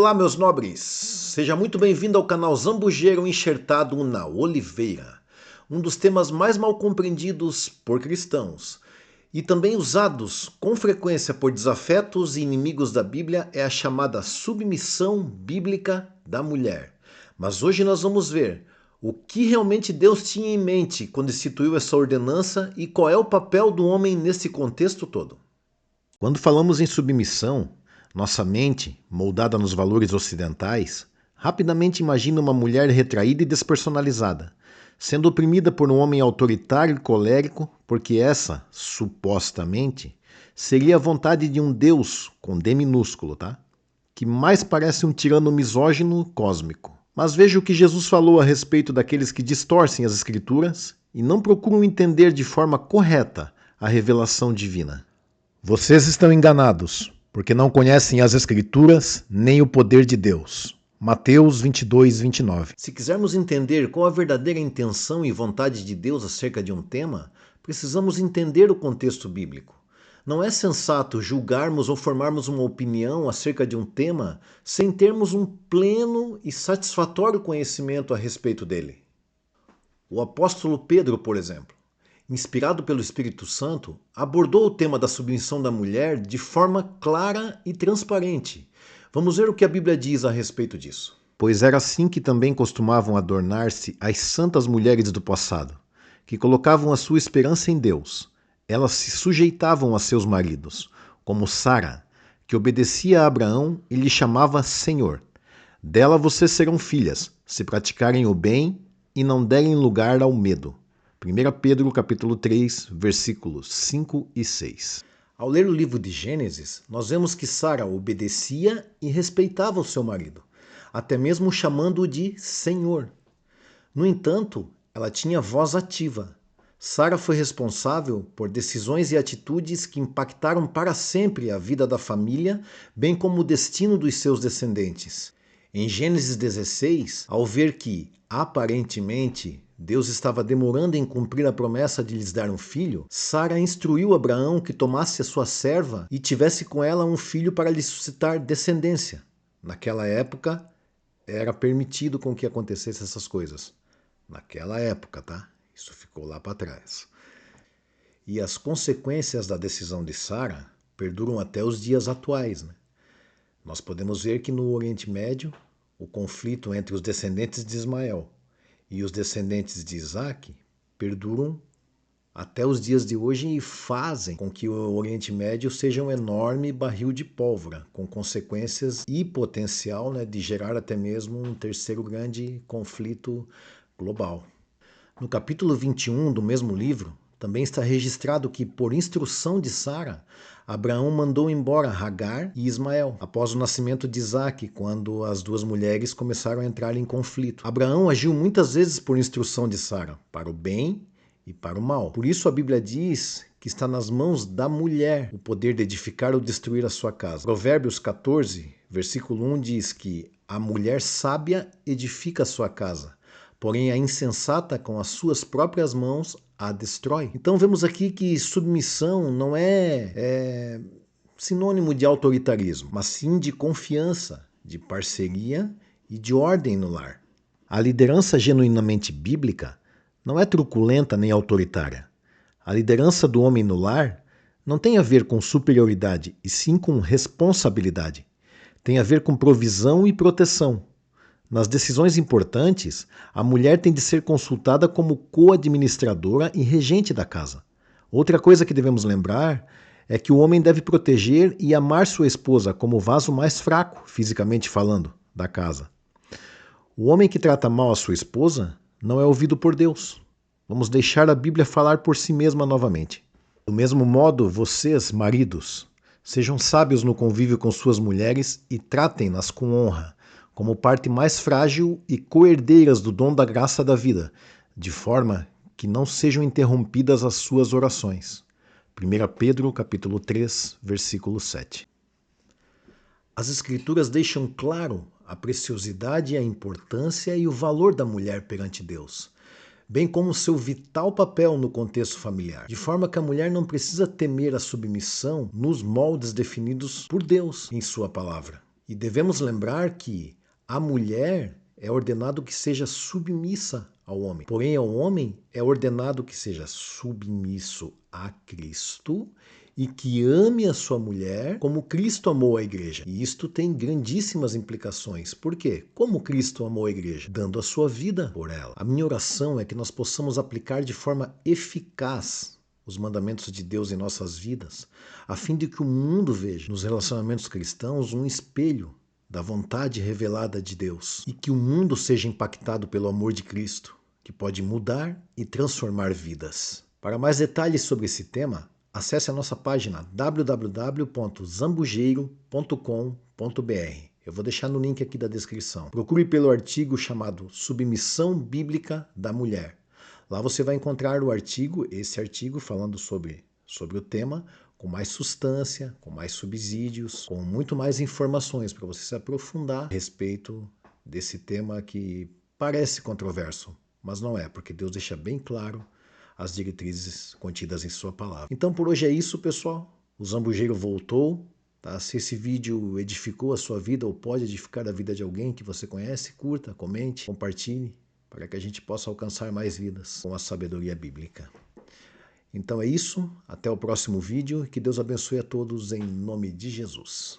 Olá, meus nobres! Seja muito bem-vindo ao canal Zambujeiro enxertado na Oliveira, um dos temas mais mal compreendidos por cristãos e também usados com frequência por desafetos e inimigos da Bíblia é a chamada submissão bíblica da mulher. Mas hoje nós vamos ver o que realmente Deus tinha em mente quando instituiu essa ordenança e qual é o papel do homem nesse contexto todo. Quando falamos em submissão, nossa mente, moldada nos valores ocidentais, rapidamente imagina uma mulher retraída e despersonalizada, sendo oprimida por um homem autoritário e colérico, porque essa, supostamente, seria a vontade de um Deus, com D minúsculo, tá? Que mais parece um tirano misógino cósmico. Mas veja o que Jesus falou a respeito daqueles que distorcem as Escrituras e não procuram entender de forma correta a revelação divina. Vocês estão enganados, porque não conhecem as Escrituras nem o poder de Deus. Mateus 22, 29. Se quisermos entender qual a verdadeira intenção e vontade de Deus acerca de um tema, precisamos entender o contexto bíblico. Não é sensato julgarmos ou formarmos uma opinião acerca de um tema sem termos um pleno e satisfatório conhecimento a respeito dele. O apóstolo Pedro, por exemplo, inspirado pelo Espírito Santo, abordou o tema da submissão da mulher de forma clara e transparente. Vamos ver o que a Bíblia diz a respeito disso. Pois era assim que também costumavam adornar-se as santas mulheres do passado, que colocavam a sua esperança em Deus. Elas se sujeitavam a seus maridos, como Sara, que obedecia a Abraão e lhe chamava Senhor. Dela vocês serão filhas, se praticarem o bem e não derem lugar ao medo. 1 Pedro capítulo 3, versículos 5 e 6. Ao ler o livro de Gênesis, nós vemos que Sara obedecia e respeitava o seu marido, até mesmo chamando-o de Senhor. No entanto, ela tinha voz ativa. Sara foi responsável por decisões e atitudes que impactaram para sempre a vida da família, bem como o destino dos seus descendentes. Em Gênesis 16, ao ver que, aparentemente, Deus estava demorando em cumprir a promessa de lhes dar um filho, Sara instruiu Abraão que tomasse a sua serva e tivesse com ela um filho para lhe suscitar descendência. Naquela época, era permitido com que acontecessem essas coisas. Naquela época, tá? Isso ficou lá para trás. E as consequências da decisão de Sara perduram até os dias atuais, né? Nós podemos ver que no Oriente Médio, o conflito entre os descendentes de Ismael e os descendentes de Isaac perduram até os dias de hoje e fazem com que o Oriente Médio seja um enorme barril de pólvora, com consequências e potencial, de gerar até mesmo um terceiro grande conflito global. No capítulo 21 do mesmo livro, também está registrado que, por instrução de Sara, Abraão mandou embora Hagar e Ismael, após o nascimento de Isaac, quando as duas mulheres começaram a entrar em conflito. Abraão agiu muitas vezes por instrução de Sara, para o bem e para o mal. Por isso a Bíblia diz que está nas mãos da mulher o poder de edificar ou destruir a sua casa. Provérbios 14, versículo 1 diz que a mulher sábia edifica a sua casa, porém a insensata com as suas próprias mãos a destrói. Então vemos aqui que submissão não é sinônimo de autoritarismo, mas sim de confiança, de parceria e de ordem no lar. A liderança genuinamente bíblica não é truculenta nem autoritária. A liderança do homem no lar não tem a ver com superioridade, e sim com responsabilidade. Tem a ver com provisão e proteção. Nas decisões importantes, a mulher tem de ser consultada como co-administradora e regente da casa. Outra coisa que devemos lembrar é que o homem deve proteger e amar sua esposa como o vaso mais fraco, fisicamente falando, da casa. O homem que trata mal a sua esposa não é ouvido por Deus. Vamos deixar a Bíblia falar por si mesma novamente. Do mesmo modo, vocês, maridos, sejam sábios no convívio com suas mulheres e tratem-nas com honra, como parte mais frágil e co-herdeiras do dom da graça da vida, de forma que não sejam interrompidas as suas orações. 1 Pedro capítulo 3, versículo 7. As Escrituras deixam claro a preciosidade, a importância e o valor da mulher perante Deus, bem como seu vital papel no contexto familiar, de forma que a mulher não precisa temer a submissão nos moldes definidos por Deus em sua palavra. E devemos lembrar que a mulher é ordenado que seja submissa ao homem. Porém, ao homem é ordenado que seja submisso a Cristo e que ame a sua mulher como Cristo amou a igreja. E isto tem grandíssimas implicações. Por quê? Como Cristo amou a igreja? Dando a sua vida por ela. A minha oração é que nós possamos aplicar de forma eficaz os mandamentos de Deus em nossas vidas, a fim de que o mundo veja nos relacionamentos cristãos um espelho da vontade revelada de Deus e que o mundo seja impactado pelo amor de Cristo, que pode mudar e transformar vidas. Para mais detalhes sobre esse tema, acesse a nossa página www.zambujeiro.com.br. Eu vou deixar no link aqui da descrição. Procure pelo artigo chamado Submissão Bíblica da Mulher. Lá você vai encontrar esse artigo falando sobre o tema, com mais substância, com mais subsídios, com muito mais informações para você se aprofundar a respeito desse tema que parece controverso, mas não é, porque Deus deixa bem claro as diretrizes contidas em sua palavra. Então por hoje é isso, pessoal. O Zambujeiro voltou. Tá? Se esse vídeo edificou a sua vida ou pode edificar a vida de alguém que você conhece, curta, comente, compartilhe, para que a gente possa alcançar mais vidas com a sabedoria bíblica. Então é isso, até o próximo vídeo e que Deus abençoe a todos em nome de Jesus.